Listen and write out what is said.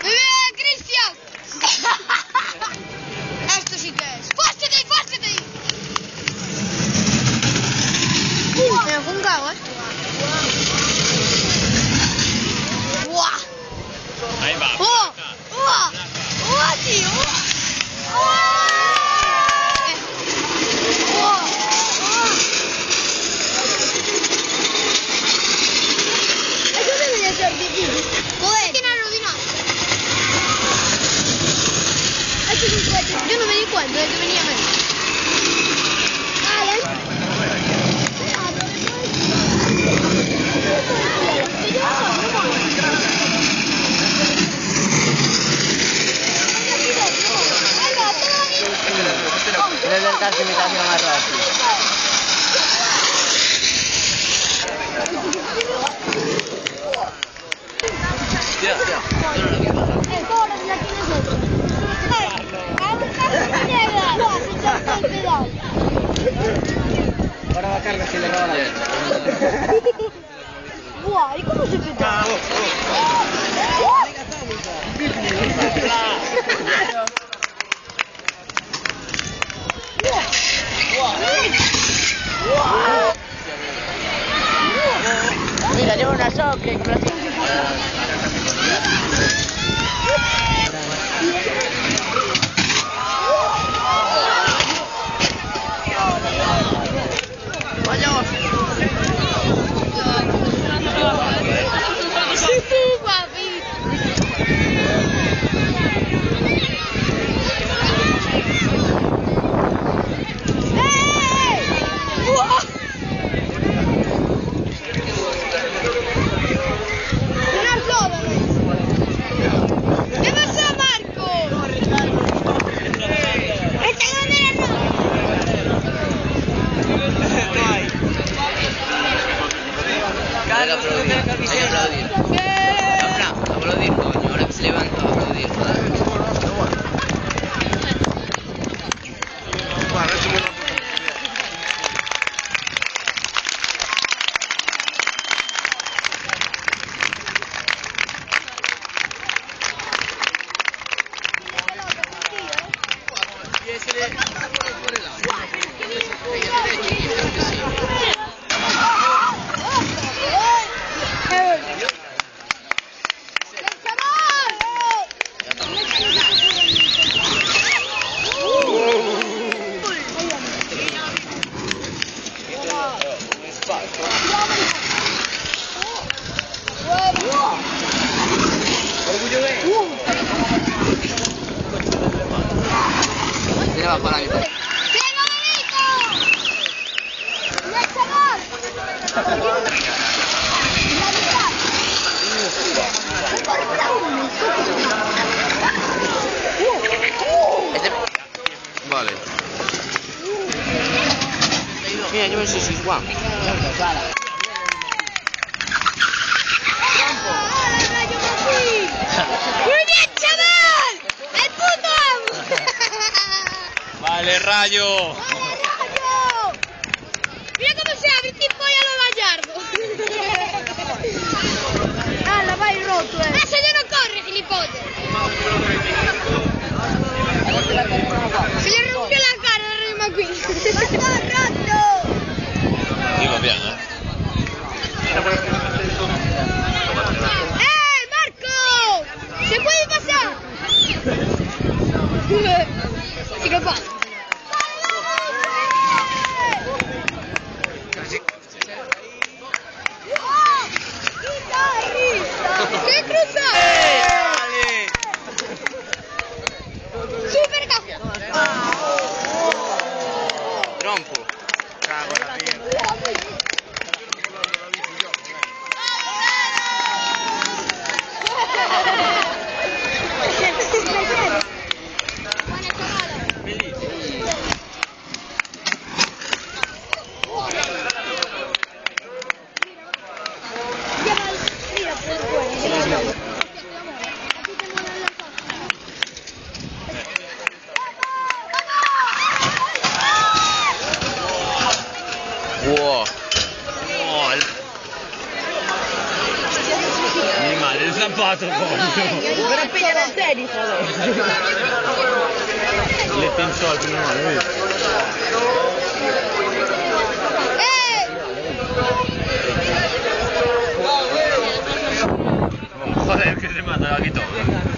Cristian! Esto sí que es. ¡Fástate, fástate! Me dejó un cago, ¡Buah! Ahí va. ¡Oh! ¡Oh! ¡Oh, tío! Eso debería ser difícil. Joder. ¿Quién era Rodina? Esto es un cohete. Yo no me di cuenta de que venía medio. Vale. Debe intentar imitación más rápido. Ahora va a cargar si le roba la leche. Buah, ¿y cómo se peta? Mira, lleva una soque. Aplaudir, coño, ahora que se levanta, aplaudir, joder. Tira para la mitad. Vale. Mira, yo me soy Juan. ¡Muy bien, chaval! ¡El puto! Vale, Rayo. Mira cómo se abre tipo ya lo gallardo. Ah, la vai roto, Eso ya no corre, gilipollas. Se le rompió la cara al Rey McQueen. ¡Roto! Digo bien, Marco! ¿Se puede pasar? Sí que pasa. Per pigliare il tennis adesso. Le pensò al primo anno, vedi? Joder, que se manda la guitarra.